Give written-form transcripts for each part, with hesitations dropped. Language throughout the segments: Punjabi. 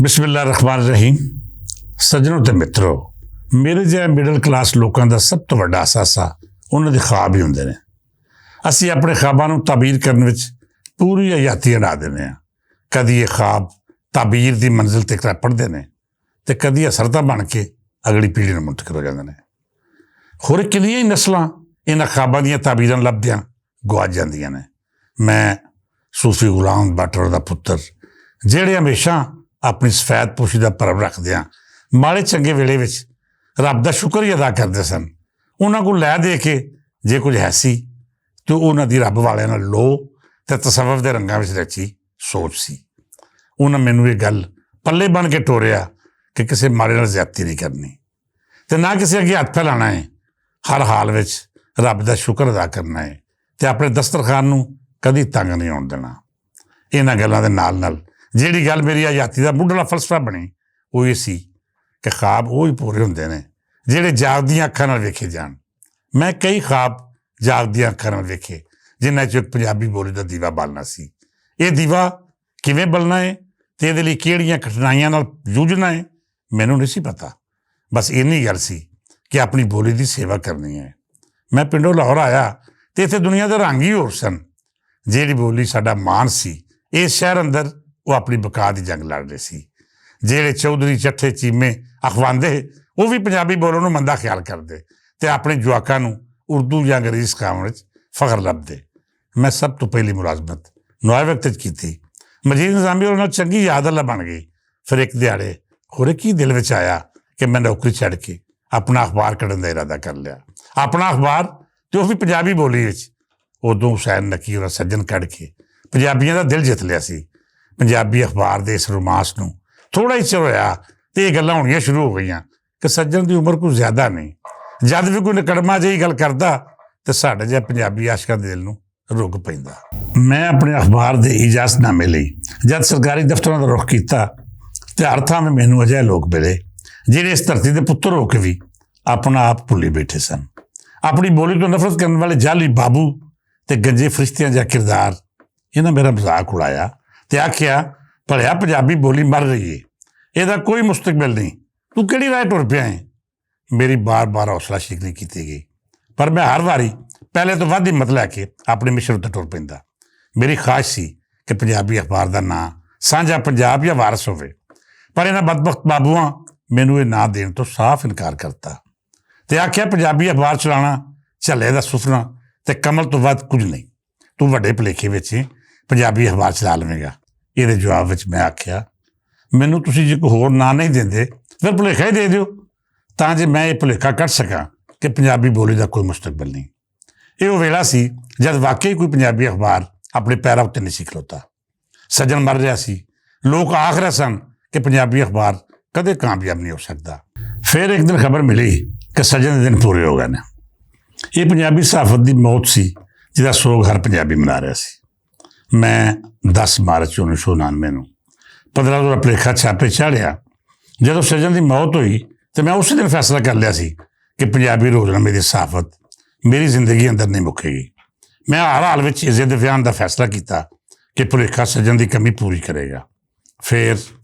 ਬਿਸਮਿਲ੍ਲਾਹਿਰ ਰਹਿਮਾਨਿਰ ਰਹੀਮ। ਸੱਜਣੋ ਤੇ ਮਿੱਤਰੋ, ਮੇਰੇ ਜਿਹੇ ਮਿਡਲ ਕਲਾਸ ਲੋਕਾਂ ਦਾ ਸਭ ਤੋਂ ਵੱਡਾ ਅਸਾਸਾ ਉਹਨਾਂ ਦੇ ख्वाब ਹੀ ਹੁੰਦੇ ਨੇ। ਅਸੀਂ ਆਪਣੇ ख्वाबाਂ ਨੂੰ ਤਾਬੀਰ ਕਰਨ ਵਿੱਚ ਪੂਰੀ ਹਯਾਤੀ ਉਡਾ ਦਿੰਦੇ ਹਾਂ। ਕਦੀ ਇਹ ख्वाब ਤਾਬੀਰ ਦੀ ਮੰਜ਼ਿਲ ਤੇ ਪੜ੍ਹਦੇ ਨੇ ਅਤੇ ਕਦੀ ਅਸਰਤਾ ਬਣ ਕੇ ਅਗਲੀ ਪੀੜ੍ਹੀ ਨੂੰ ਮੁੰਤਕਿਲ ਹੋ ਜਾਂਦੇ ਨੇ। ਹੋਰ ਕਿੰਨੀਆਂ ਹੀ ਨਸਲਾਂ ਇਹਨਾਂ ख्वाबाਂ ਦੀਆਂ ਤਾਬੀਰਾਂ ਲੱਭਦਿਆਂ ਗੁਆਚ ਜਾਂਦੀਆਂ ਨੇ। ਮੈਂ ਸੂਫੀ ਗੁਲਾਮ ਬੱਟ ਦਾ ਪੁੱਤਰ, ਜਿਹੜੇ ਹਮੇਸ਼ਾ ਆਪਣੀ ਸਫੈਦ ਪੋਸ਼ੀ ਦਾ ਭਰਮ ਰੱਖਦਿਆਂ ਮਾੜੇ ਚੰਗੇ ਵੇਲੇ ਵਿੱਚ ਰੱਬ ਦਾ ਸ਼ੁਕਰ ਹੀ ਅਦਾ ਕਰਦੇ ਸਨ। ਉਹਨਾਂ ਕੋਲ ਲੈ ਦੇ ਕੇ ਜੇ ਕੁਝ ਹੈ ਸੀ ਤਾਂ ਉਹਨਾਂ ਦੀ ਰੱਬ ਵਾਲਿਆਂ ਨਾਲ ਲੋਹ ਅਤੇ ਤਸੱਵੁਫ ਦੇ ਰੰਗਾਂ ਵਿੱਚ ਰਚੀ ਸੋਚ ਸੀ। ਉਹਨਾਂ ਮੈਨੂੰ ਇਹ ਗੱਲ ਪੱਲੇ ਬਣ ਕੇ ਟੋਰਿਆ ਕਿ ਕਿਸੇ ਮਾੜੇ ਨਾਲ ਜ਼ਿਆਦਤੀ ਨਹੀਂ ਕਰਨੀ ਅਤੇ ਨਾ ਕਿਸੇ ਅੱਗੇ ਹੱਥ ਫੈਲਾਉਣਾ ਹੈ। ਹਰ ਹਾਲ ਵਿੱਚ ਰੱਬ ਦਾ ਸ਼ੁਕਰ ਅਦਾ ਕਰਨਾ ਹੈ ਅਤੇ ਆਪਣੇ ਦਸਤਰਖਾਨ ਨੂੰ ਕਦੀ ਤੰਗ ਨਹੀਂ ਹੋਣ ਦੇਣਾ। ਇਹਨਾਂ ਗੱਲਾਂ ਦੇ ਨਾਲ ਨਾਲ ਜਿਹੜੀ ਗੱਲ ਮੇਰੀ ਹਯਾਤੀ ਦਾ ਮੁੱਢਲਾ ਫਲਸਫਾ ਬਣੀ ਉਹ ਇਹ ਸੀ ਕਿ ख्वाब ਉਹ ਹੀ ਪੂਰੇ ਹੁੰਦੇ ਨੇ ਜਿਹੜੇ ਜਾਗਦੀਆਂ ਅੱਖਾਂ ਨਾਲ ਵੇਖੇ ਜਾਣ। ਮੈਂ ਕਈ ख्वाब ਜਾਗਦੀਆਂ ਅੱਖਾਂ ਨਾਲ ਵੇਖੇ ਜਿਨ੍ਹਾਂ 'ਚ ਇੱਕ ਪੰਜਾਬੀ ਬੋਲੀ ਦਾ ਦੀਵਾ ਬਾਲਣਾ ਸੀ। ਇਹ ਦੀਵਾ ਕਿਵੇਂ ਬਲਣਾ ਹੈ ਅਤੇ ਇਹਦੇ ਲਈ ਕਿਹੜੀਆਂ ਕਠਿਨਾਈਆਂ ਨਾਲ ਜੂਝਣਾ ਹੈ ਮੈਨੂੰ ਨਹੀਂ ਸੀ ਪਤਾ। ਬਸ ਇੰਨੀ ਗੱਲ ਸੀ ਕਿ ਆਪਣੀ ਬੋਲੀ ਦੀ ਸੇਵਾ ਕਰਨੀ ਹੈ। ਮੈਂ ਪਿੰਡੋਂ ਲਾਹੌਰ ਆਇਆ ਅਤੇ ਇੱਥੇ ਦੁਨੀਆ ਦੇ ਰੰਗ ਹੀ ਹੋਰ ਸਨ। ਜਿਹੜੀ ਬੋਲੀ ਸਾਡਾ ਮਾਣ ਸੀ, ਇਸ ਸ਼ਹਿਰ ਅੰਦਰ ਉਹ ਆਪਣੀ ਬਕਾ ਦੀ ਜੰਗ ਲੜ ਰਹੇ ਸੀ। ਜਿਹੜੇ ਚੌਧਰੀ ਚੱਠੇ ਚੀਮੇ ਅਖਵਾਉਂਦੇ ਉਹ ਵੀ ਪੰਜਾਬੀ ਬੋਲਣ ਨੂੰ ਮੰਦਾ ਖਿਆਲ ਕਰਦੇ ਅਤੇ ਆਪਣੇ ਜਵਾਕਾਂ ਨੂੰ ਉਰਦੂ ਜਾਂ ਅੰਗਰੇਜ਼ੀ ਸਿਖਾਉਣ ਵਿੱਚ ਫਖਰ ਲੱਭਦੇ। ਮੈਂ ਸਭ ਤੋਂ ਪਹਿਲੀ ਮੁਲਾਜ਼ਮਤ ਨੌਵੇਂ ਵਕਤ 'ਚ ਕੀਤੀ। ਮਜੀਦ ਨਿਜ਼ਾਮੀ ਉਹਨਾਂ ਨਾਲ ਚੰਗੀ ਯਾਦ ਅੱਲਾ ਬਣ ਗਈ। ਫਿਰ ਇੱਕ ਦਿਹਾੜੇ ਹੋਰੇ ਕੀ ਦਿਲ ਵਿੱਚ ਆਇਆ ਕਿ ਮੈਂ ਨੌਕਰੀ ਛੱਡ ਕੇ ਆਪਣਾ ਅਖਬਾਰ ਕੱਢਣ ਦਾ ਇਰਾਦਾ ਕਰ ਲਿਆ। ਆਪਣਾ ਅਖਬਾਰ ਅਤੇ ਉਹ ਵੀ ਪੰਜਾਬੀ ਬੋਲੀ ਵਿੱਚ। ਉਦੋਂ ਹੁਸੈਨ ਨਕੀ ਉਹਦਾ ਸੱਜਣ ਕੱਢ ਕੇ ਪੰਜਾਬੀਆਂ ਦਾ ਦਿਲ ਜਿੱਤ ਲਿਆ ਸੀ। ਪੰਜਾਬੀ ਅਖਬਾਰ ਦੇ ਇਸ ਰੋਮਾਂਸ ਨੂੰ ਥੋੜ੍ਹਾ ਹੀ ਚਿਰ ਹੋਇਆ ਅਤੇ ਇਹ ਗੱਲਾਂ ਹੋਣੀਆਂ ਸ਼ੁਰੂ ਹੋ ਗਈਆਂ ਕਿ ਸੱਜਣ ਦੀ ਉਮਰ ਕੋਈ ਜ਼ਿਆਦਾ ਨਹੀਂ। ਜਦ ਵੀ ਕੋਈ ਨਿਕੜਮਾ ਜਿਹੀ ਗੱਲ ਕਰਦਾ ਤਾਂ ਸਾਡੇ ਜਿਹੇ ਪੰਜਾਬੀ ਆਸ਼ਕਾਂ ਦੇ ਦਿਲ ਨੂੰ ਰੁਕ ਪੈਂਦਾ। ਮੈਂ ਆਪਣੇ ਅਖਬਾਰ ਦੇ ਇਜਾਜ਼ਤਨਾਮੇ ਲਈ ਜਦ ਸਰਕਾਰੀ ਦਫ਼ਤਰਾਂ ਦਾ ਰੁੱਖ ਕੀਤਾ ਤਾਂ ਹਰ ਥਾਂ ਮੈਨੂੰ ਅਜਿਹੇ ਲੋਕ ਮਿਲੇ ਜਿਹੜੇ ਇਸ ਧਰਤੀ ਦੇ ਪੁੱਤਰ ਹੋ ਕੇ ਵੀ ਆਪਣਾ ਆਪ ਭੁੱਲੀ ਬੈਠੇ ਸਨ। ਆਪਣੀ ਬੋਲੀ ਤੋਂ ਨਫ਼ਰਤ ਕਰਨ ਵਾਲੇ ਜਾਲੀ ਬਾਬੂ ਅਤੇ ਗੰਜੇ ਫਰਿਸ਼ਤਿਆਂ ਜਾਂ ਕਿਰਦਾਰ, ਇਹਨਾਂ ਮੇਰਾ ਮਜ਼ਾਕ ਉਡਾਇਆ ਅਤੇ ਆਖਿਆ, ਭਲਿਆ ਪੰਜਾਬੀ ਬੋਲੀ ਮਰ ਰਹੀ ਹੈ, ਇਹਦਾ ਕੋਈ ਮੁਸਤਕਬਲ ਨਹੀਂ, ਤੂੰ ਕਿਹੜੀ ਰਾਹ ਟੁਰ ਪਿਆ ਹੈ। ਮੇਰੀ ਬਾਰ ਹੌਸਲਾ ਸ਼ਿਕਨੀ ਕੀਤੀ ਗਈ, ਪਰ ਮੈਂ ਹਰ ਵਾਰੀ ਪਹਿਲੇ ਤੋਂ ਵੱਧ ਹਿੰਮਤ ਲੈ ਕੇ ਆਪਣੇ ਮਿਸ਼ਨ ਉੱਤੇ ਟੁਰ ਪੈਂਦਾ। ਮੇਰੀ ਖਾਹਿਸ਼ ਸੀ ਕਿ ਪੰਜਾਬੀ ਅਖਬਾਰ ਦਾ ਨਾਂ ਸਾਂਝਾ ਪੰਜਾਬ ਜਾਂ ਵਾਰਸ ਹੋਵੇ, ਪਰ ਇਹਨਾਂ ਬਦਬਖਤ ਬਾਬੂਆਂ ਮੈਨੂੰ ਇਹ ਨਾਂ ਦੇਣ ਤੋਂ ਸਾਫ਼ ਇਨਕਾਰ ਕਰਤਾ ਅਤੇ ਆਖਿਆ, ਪੰਜਾਬੀ ਅਖਬਾਰ ਚਲਾਉਣਾ ਝੱਲੇ ਦਾ ਸੁਫਨਾ ਅਤੇ ਕਮਲ ਤੋਂ ਵੱਧ ਕੁਝ ਨਹੀਂ, ਤੂੰ ਵੱਡੇ ਭੁਲੇਖੇ ਵਿੱਚ ਪੰਜਾਬੀ ਅਖਬਾਰ ਚਲਾ ਲਵੇਂਗਾ। ਇਹਦੇ ਜਵਾਬ ਵਿੱਚ ਮੈਂ ਆਖਿਆ, ਮੈਨੂੰ ਤੁਸੀਂ ਜੇ ਕੋਈ ਹੋਰ ਨਾਂ ਨਹੀਂ ਦਿੰਦੇ ਫਿਰ ਭੁਲੇਖਾ ਹੀ ਦੇ ਦਿਓ ਤਾਂ ਜੇ ਮੈਂ ਇਹ ਭੁਲੇਖਾ ਕੱਢ ਸਕਾਂ ਕਿ ਪੰਜਾਬੀ ਬੋਲੀ ਦਾ ਕੋਈ ਮੁਸਤਕਬਲ ਨਹੀਂ। ਇਹ ਉਹ ਵੇਲਾ ਸੀ ਜਦ ਵਾਕਈ ਕੋਈ ਪੰਜਾਬੀ ਅਖਬਾਰ ਆਪਣੇ ਪੈਰਾਂ ਉੱਤੇ ਨਹੀਂ ਸੀ ਖਲੋਤਾ। ਸੱਜਣ ਮਰ ਰਿਹਾ ਸੀ। ਲੋਕ ਆਖ ਰਹੇ ਸਨ ਕਿ ਪੰਜਾਬੀ ਅਖਬਾਰ ਕਦੇ ਕਾਮਯਾਬ ਨਹੀਂ ਹੋ ਸਕਦਾ। ਫਿਰ ਇੱਕ ਦਿਨ ਖਬਰ ਮਿਲੀ ਕਿ ਸੱਜਣ ਦੇ ਦਿਨ ਪੂਰੇ ਹੋ ਗਏ ਨੇ। ਇਹ ਪੰਜਾਬੀ ਸਹਾਫਤ ਦੀ ਮੌਤ ਸੀ ਜਿਹਦਾ ਸੋਗ ਹਰ ਪੰਜਾਬੀ ਮਨਾ ਰਿਹਾ ਸੀ। ਮੈਂ 10 ਮਾਰਚ 1999 ਨੂੰ 15 ਦਾ ਭੁਲੇਖਾ ਛਾਪੇ ਚਾੜਿਆ। ਜਦੋਂ ਸੱਜਣ ਦੀ ਮੌਤ ਹੋਈ ਤਾਂ ਮੈਂ ਉਸੇ ਦਿਨ ਫੈਸਲਾ ਕਰ ਲਿਆ ਸੀ ਕਿ ਪੰਜਾਬੀ ਰੋਜ਼ਨਾਮੇ ਦੀ ਸਹਾਫਤ ਮੇਰੀ ਜ਼ਿੰਦਗੀ ਅੰਦਰ ਨਹੀਂ ਮੁੱਕੇਗੀ। ਮੈਂ ਹਰ ਹਾਲ ਵਿੱਚ ਇੱਜ਼ਤ ਬਿਆਨ ਦਾ ਫੈਸਲਾ ਕੀਤਾ ਕਿ ਭੁਲੇਖਾ ਸੱਜਣ ਦੀ ਕਮੀ ਪੂਰੀ ਕਰੇਗਾ। ਫਿਰ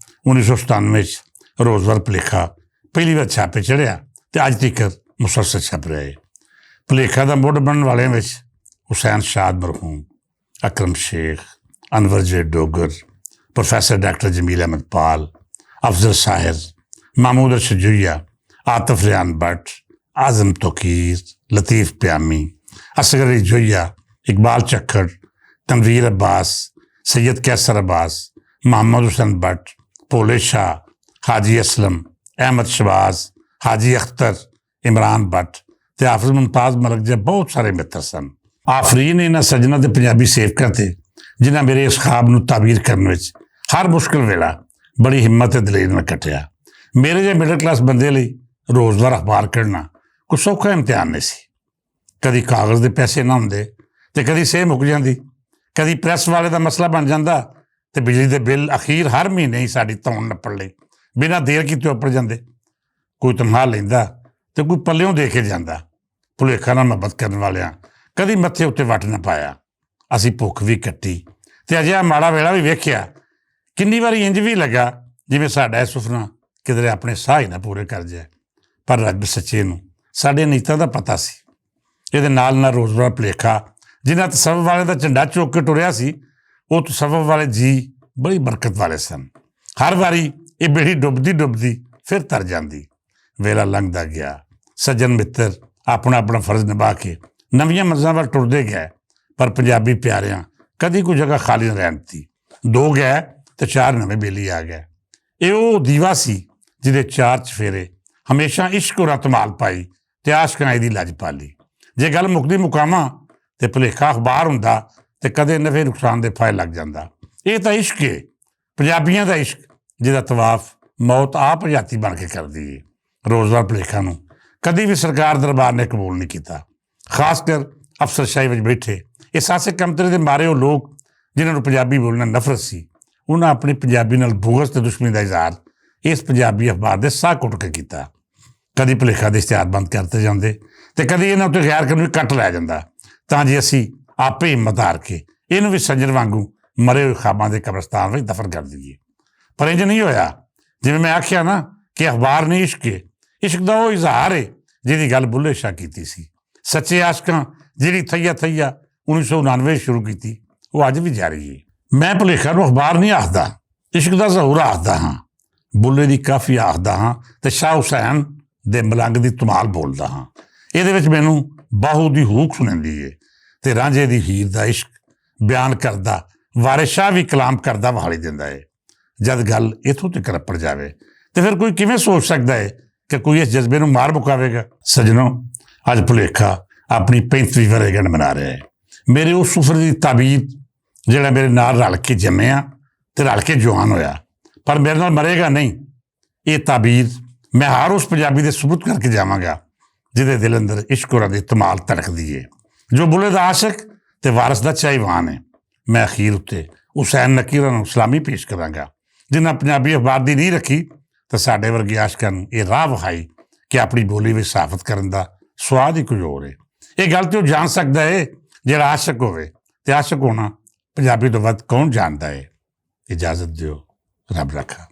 1997 'ਚ ਰੋਜ਼ਵਾਰ ਭੁਲੇਖਾ ਪਹਿਲੀ ਵਾਰ ਛਾਪੇ ਚੜ੍ਹਿਆ ਅਤੇ ਅੱਜ ਤੱਕ ਮੁਸਲਸਲ ਛਪ ਰਿਹਾ ਹੈ। ਭੁਲੇਖਾ ਦਾ ਮੁੱਢ ਬਣਨ ਵਾਲਿਆਂ ਵਿੱਚ ਹੁਸੈਨ ਸ਼ਾਦ ਮਰਹੂਮ, ਅਕਰਮ ਸ਼ੇਖ, ਅਨਵਰ ਜੇ ਡੋਗਰ, ਪ੍ਰੋਫੈਸਰ ਡਾਕਟਰ ਜਮੀਲ ਅਹਿਮਦ ਪਾਲ, ਅਫਜ਼ਲ ਸਾਹਿਰ, महमूद अर्शद, आतिफ रियान भट्ट, आज़म तोकीर, लतीफ़ प्यामी, असगर जोया, इकबाल चक्खड़, तनवीर अब्बास, सैयद कैसर अब्बास, मोहम्मद हुसैन भट्ट, भोले शाह, हाजी असलम, अहमद शबाज, हाजी अख्तर, इमरान भट्ट ते हाफिज़ मुमताज़ मलिक जे बहुत सारे मित्र सन। आफरीन इन्हां सज्जनां ते पंजाबी सेवकां ते जिन्हां मेरे इस ख्वाब नूं ताबीर करन विच हर मुश्किल वेला बड़ी हिम्मत ते दलेरी नाल कट्टिया। ਮੇਰੇ ਜਿਹੇ ਮਿਡਲ ਕਲਾਸ ਬੰਦੇ ਲਈ ਰੋਜ਼ਵਾਰ ਅਖਬਾਰ ਕੱਢਣਾ ਕੋਈ ਸੌਖਾ ਇਮਤਿਹਾਨ ਨਹੀਂ ਸੀ। ਕਦੀ ਕਾਗਜ਼ ਦੇ ਪੈਸੇ ਨਾ ਹੁੰਦੇ ਅਤੇ ਕਦੀ ਸੇਹ ਮੁੱਕ ਜਾਂਦੀ, ਕਦੀ ਪ੍ਰੈਸ ਵਾਲੇ ਦਾ ਮਸਲਾ ਬਣ ਜਾਂਦਾ ਅਤੇ ਬਿਜਲੀ ਦੇ ਬਿੱਲ ਅਖੀਰ ਹਰ ਮਹੀਨੇ ਹੀ ਸਾਡੀ ਧੌਣ ਨੱਪਣ ਲਈ ਬਿਨਾਂ ਦੇਰ ਕੀਤੇ ਉੱਪਰ ਜਾਂਦੇ। ਕੋਈ ਤਨਖਾਹ ਲੈਂਦਾ ਅਤੇ ਕੋਈ ਪੱਲਿਓਂ ਦੇ ਕੇ ਜਾਂਦਾ। ਭੁਲੇਖਾ ਨਾਲ ਮੁਹੱਬਤ ਕਰਨ ਵਾਲਿਆਂ ਕਦੀ ਮੱਥੇ ਉੱਤੇ ਵੱਟ ਨਾ ਪਾਇਆ। ਅਸੀਂ ਭੁੱਖ ਵੀ ਕੱਟੀ ਅਤੇ ਅਜਿਹਾ ਮਾੜਾ ਵੇਲਾ ਵੀ ਵੇਖਿਆ। ਕਿੰਨੀ ਵਾਰੀ ਇੰਝ ਵੀ ਲੱਗਾ ਜਿਵੇਂ ਸਾਡਾ ਇਹ ਸੁਪਨਾ ਕਿਧਰੇ ਆਪਣੇ ਸਾਹ ਹੀ ਨਾ ਪੂਰੇ ਕਰ ਜਾਏ। ਪਰ ਰੱਬ ਸੱਚੇ ਨੂੰ ਸਾਡੇ ਨੀਤਾਂ ਦਾ ਪਤਾ ਸੀ। ਇਹਦੇ ਨਾਲ ਨਾਲ ਰੋਜ਼ਮਰਾ ਭੁਲੇਖਾ ਜਿਨ੍ਹਾਂ ਤਸੱਵੁਰ ਵਾਲੇ ਦਾ ਝੰਡਾ ਚੁੱਕ ਕੇ ਟੁਰਿਆ ਸੀ, ਉਹ ਤਸੱਵੁਰ ਵਾਲੇ ਜੀ ਬੜੀ ਬਰਕਤ ਵਾਲੇ ਸਨ। ਹਰ ਵਾਰੀ ਇਹ ਬੇੜੀ ਡੁੱਬਦੀ ਡੁੱਬਦੀ ਫਿਰ ਤਰ ਜਾਂਦੀ। ਵੇਲਾ ਲੰਘਦਾ ਗਿਆ, ਸੱਜਣ ਮਿੱਤਰ ਆਪਣਾ ਆਪਣਾ ਫਰਜ਼ ਨਿਭਾ ਕੇ ਨਵੀਆਂ ਮੰਜ਼ਿਲਾਂ ਵੱਲ ਟੁਰਦੇ ਗਏ। ਪਰ ਪੰਜਾਬੀ ਪਿਆਰਿਆਂ ਕਦੀ ਕੋਈ ਜਗ੍ਹਾ ਖਾਲੀ ਨਾ ਰਹਿਣ ਦਿੱਤੀ। 2 ਗਏ ਤੇ 4 ਨਵੇਂ ਬੇਲੀ ਆ ਗਏ। ਇਹ ਉਹ ਦੀਵਾ ਸੀ ਜਿਹਦੇ 4 ਚਫੇਰੇ ਹਮੇਸ਼ਾ ਇਸ਼ਕ ਔਰ ਧਮਾਲ ਪਾਈ ਤੇ ਆਸ਼ਕਾਂ ਦੀ ਲੱਜ ਪਾਲੀ। ਜੇ ਗੱਲ ਮੁੱਕਦੀ ਮੁਕਾਵਾਂ ਤੇ ਭੁਲੇਖਾ ਅਖਬਾਰ ਹੁੰਦਾ ਤੇ ਕਦੇ ਨਫੇ ਨੁਕਸਾਨ ਦੇ ਫਾਇਲ ਲੱਗ ਜਾਂਦਾ। ਇਹ ਤਾਂ ਇਸ਼ਕ ਹੈ, ਪੰਜਾਬੀਆਂ ਦਾ ਇਸ਼ਕ, ਜਿਹਦਾ ਤਵਾਫ ਮੌਤ ਆਪ ਹਜ਼ਾਤੀ ਬਣ ਕੇ ਕਰਦੀ ਹੈ। ਰੋਜ਼ਮਰਾ ਭੁਲੇਖਾ ਨੂੰ ਕਦੀ ਵੀ ਸਰਕਾਰ ਦਰਬਾਰ ਨੇ ਕਬੂਲ ਨਹੀਂ ਕੀਤਾ। ਖਾਸ ਕਰ ਅਫਸਰਸ਼ਾਹੀ ਵਿੱਚ ਬੈਠੇ ਇਹ ਸਾਸੇ ਕਮਤਰੇ ਦੇ ਮਾਰੇ ਉਹ ਲੋਕ ਜਿਨ੍ਹਾਂ ਨੂੰ ਪੰਜਾਬੀ ਬੋਲਣਾ ਨਫ਼ਰਤ ਸੀ, ਉਹਨਾਂ ਆਪਣੀ ਪੰਜਾਬੀ ਨਾਲ ਬੁਗਜ਼ ਤੇ ਦੁਸ਼ਮਣੀ ਦਾ ਇਜ਼ਹਾਰ ਇਸ ਪੰਜਾਬੀ ਅਖਬਾਰ ਦੇ ਸਾਹ ਘੁੱਟ ਕੇ ਕੀਤਾ। ਕਦੀ ਭੁਲੇਖਾ ਦੇ ਇਸ਼ਤਿਹਾਰ ਬੰਦ ਕਰਤੇ ਜਾਂਦੇ ਤੇ ਕਦੀ ਇਹਨਾਂ ਉੱਤੇ ਗੈਰ ਕਾਨੂੰਨੀ ਕੱਟ ਲਿਆ ਜਾਂਦਾ, ਤਾਂ ਜੇ ਅਸੀਂ ਆਪੇ ਹਿੰਮਤ ਹਾਰ ਕੇ ਇਹਨੂੰ ਵੀ ਸੱਜਣ ਵਾਂਗੂ ਮਰੇ ਹੋਏ ਖਾਬਾਂ ਦੇ ਕਬਰਸਤਾਨ ਵਿੱਚ ਦਫਨ ਕਰ ਦਈਏ। ਪਰ ਇੰਝ ਨਹੀਂ ਹੋਇਆ। ਜਿਵੇਂ ਮੈਂ ਆਖਿਆ ਨਾ ਕਿ ਅਖਬਾਰ ਨਹੀਂ ਇਸ਼ਕ ਹੈ, ਇਸ਼ਕ ਦਾ ਉਹ ਇਜ਼ਹਾਰ ਹੈ ਜਿਹਦੀ ਗੱਲ ਬੁੱਲੇ ਸ਼ਾਹ ਕੀਤੀ ਸੀ। ਸੱਚੇ ਆਸ਼ਕਾਂ ਜਿਹੜੀ ਥਈਆ 1999 ਸ਼ੁਰੂ ਕੀਤੀ, ਉਹ ਅੱਜ ਵੀ ਜਾਰੀ ਹੈ। ਮੈਂ ਭੁਲੇਖਾ ਨੂੰ ਅਖਬਾਰ ਨਹੀਂ ਆਖਦਾ, ਇਸ਼ਕ ਦਾ ਜ਼ਹੂਰ ਆਖਦਾ ਹਾਂ, ਬੁੱਲੇ ਦੀ ਕਾਫੀ ਆਖਦਾ ਹਾਂ ਤੇ ਸ਼ਾਹ ਹੁਸੈਨ ਦੇ ਮਲੰਗ ਦੀ ਧਮਾਲ ਬੋਲਦਾ ਹਾਂ। ਇਹਦੇ ਵਿੱਚ ਮੈਨੂੰ ਬਾਹੂ ਦੀ ਹੂਕ ਸੁਣਦੀ ਏ ਤੇ ਰਾਂਝੇ ਦੀ ਹੀਰ ਦਾ ਇਸ਼ਕ ਬਿਆਨ ਕਰਦਾ ਵਾਰਿਸ ਸ਼ਾਹ ਵੀ ਕਲਾਮ ਕਰਦਾ ਵਹਾਲੀ ਦਿੰਦਾ ਏ। ਜਦ ਗੱਲ ਇੱਥੋਂ ਤੱਕ ਰੱਪੜ ਜਾਵੇ ਤੇ ਫਿਰ ਕੋਈ ਕਿਵੇਂ ਸੋਚ ਸਕਦਾ ਹੈ ਕਿ ਕੋਈ ਇਸ ਜਜ਼ਬੇ ਨੂੰ ਮਾਰ ਮੁਕਾਵੇਗਾ। ਸੱਜਣੋ, ਅੱਜ ਭੁਲੇਖਾ ਆਪਣੀ 35ਵੀਂ ਵਰ੍ਹੇਗੰਢ ਮਨਾ ਰਿਹਾ ਹੈ। ਮੇਰੇ ਉਸ ਸੁਫਰ ਦੀ ਤਾਬੀਰ ਜਿਹੜਾ ਮੇਰੇ ਨਾਲ ਰਲ ਕੇ ਜੰਮਿਆ ਤੇ ਰਲ ਕੇ ਜਵਾਨ ਹੋਇਆ, ਪਰ ਮੇਰੇ ਨਾਲ ਮਰੇਗਾ ਨਹੀਂ। ਇਹ ਤਾਬੀਰ ਮੈਂ ਹਰ ਉਸ ਪੰਜਾਬੀ ਦੇ ਸਬੂਤ ਕਰਕੇ ਜਾਵਾਂਗਾ ਜਿਹਦੇ ਦਿਲ ਅੰਦਰ ਇਸ਼ਕ ਔਰ ਦੀ ਧਮਾਲ ਧੜਕਦੀ ਏ, ਜੋ ਬੁੱਲੇ ਦਾ ਆਸ਼ਿਕ ਤੇ ਵਾਰਿਸ ਦਾ ਚਾਹੀਵਾਨ ਹੈ। ਮੈਂ ਅਖੀਰ ਉੱਤੇ ਹੁਸੈਨ ਨਕੀਰਾਂ ਨੂੰ ਸਲਾਮੀ ਪੇਸ਼ ਕਰਾਂਗਾ ਜਿਨ੍ਹਾਂ ਪੰਜਾਬੀ ਅਖਬਾਰ ਦੀ ਨੀਂਹ ਰੱਖੀ ਤਾਂ ਸਾਡੇ ਵਰਗੇ ਆਸ਼ਕਾਂ ਨੂੰ ਇਹ ਰਾਹ ਵਿਖਾਈ ਕਿ ਆਪਣੀ ਬੋਲੀ ਵਿੱਚ ਸਾਫ਼ਤ ਕਰਨ ਦਾ ਸਵਾਦ ਹੀ ਕੁਝ ਹੋਰ ਹੈ। ਇਹ ਗੱਲ ਤੇ ਉਹ ਜਾਣ ਸਕਦਾ ਹੈ ਜਿਹੜਾ ਆਸ਼ਕ ਹੋਵੇ, ਤੇ ਆਸ਼ਕ ਹੋਣਾ ਪੰਜਾਬੀ ਤੋਂ ਵੱਧ ਕੌਣ ਜਾਣਦਾ ਹੈ। ਇਜਾਜ਼ਤ ਦਿਓ, ਰੱਬ ਰੱਖਾ।